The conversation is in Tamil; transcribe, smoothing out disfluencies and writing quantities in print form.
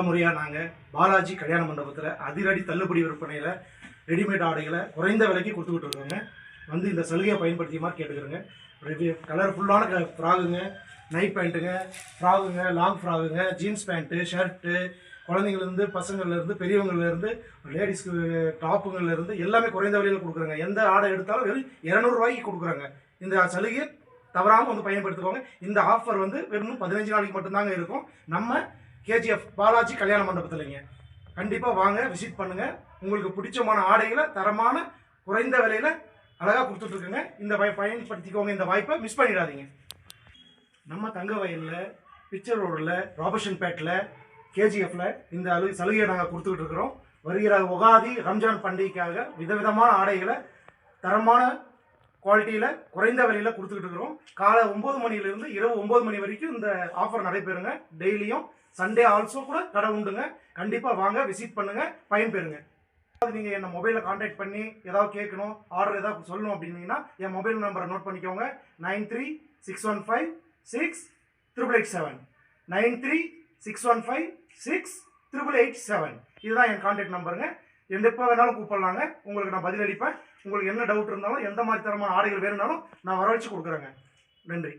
முறையாக நாங்கள் பாலாஜி கல்யாண மண்டபத்தில் அதிரடி தள்ளுபடி விற்பனையில் ரெடிமேட் ஆடைகளை குறைந்த விலைக்கு கொடுத்துக்கிட்டு இருக்கோங்க. வந்து இந்த சலுகையை பயன்படுத்தியமாக கேட்டுக்கிறோங்க. கலர்ஃபுல்லான ஃப்ராகுங்க, நைட் பேண்ட்டுங்க, ஃப்ராகுங்க, லாங் ஃப்ராகுங்க, ஜீன்ஸ் பேண்ட்டு, ஷர்ட்டு, குழந்தைங்கள்லேருந்து பசங்கள்லேருந்து பெரியவங்கள்லேருந்து லேடிஸ்க்கு டாப்புங்கள்லேருந்து எல்லாமே குறைந்த விலையில் கொடுக்குறாங்க. எந்த ஆடை எடுத்தாலும் வெறும் 200 ரூபாய்க்கு கொடுக்குறாங்க. இந்த சலுகையை தவறாமல் வந்து பயன்படுத்திக்கோங்க. இந்த ஆஃபர் வந்து வெறும் 15 நாளைக்கு மட்டும்தாங்க இருக்கும். நம்ம கேஜிஎஃப் பாலாஜி கல்யாண மண்டபத்தில்ங்க. கண்டிப்பாக வாங்க, விசிட் பண்ணுங்கள். உங்களுக்கு பிடிச்சமான ஆடைகளை தரமான குறைந்த விலையில் அழகாக கொடுத்துட்ருக்குங்க. இந்த பயன்படுத்திக்கோங்க. இந்த வாய்ப்பை மிஸ் பண்ணிடாதீங்க. நம்ம தங்க வயலில், பிக்சர் ரோடில், ராபர்ஷன் பேட்டில், கேஜிஎஃப்பில் இந்த சலுகையை நாங்கள் கொடுத்துக்கிட்டு இருக்கிறோம். வருகிற உகாதி, ரம்ஜான் பண்டிகைக்காக விதவிதமான ஆடைகளை தரமான குவாலிட்டியில் குறைந்த விலையில் கொடுத்துக்கிட்டு இருக்கிறோம். காலை 9 மணிலேருந்து இரவு 9 மணி வரைக்கும் இந்த ஆஃபர் நடைபெறுங்க. டெய்லியும் சண்டே ஆல்சோ கூட கடை உண்டுங்க. கண்டிப்பாக வாங்க, விசிட் பண்ணுங்கள், பயன்பெறுங்க. நீங்கள் என்ன மொபைலில் கான்டாக்ட் பண்ணி ஏதாவது கேட்கணும், ஆர்டர் ஏதாவது சொல்லணும் அப்படின்னீங்கன்னா என் மொபைல் நம்பரை நோட் பண்ணிக்கோங்க. 9361568887 9361568887. இதுதான் என் கான்டாக்ட் நம்பருங்க. எப்போ வேணாலும் கூப்பிடலாங்க. உங்களுக்கு நான் பதிலளிப்பேன். உங்களுக்கு என்ன டவுட் இருந்தாலும், எந்த மாதிரி தரமான ஆடைகள் வேணும்னாலும் நான் வரவழைச்சு கொடுக்குறேங்க. நன்றி.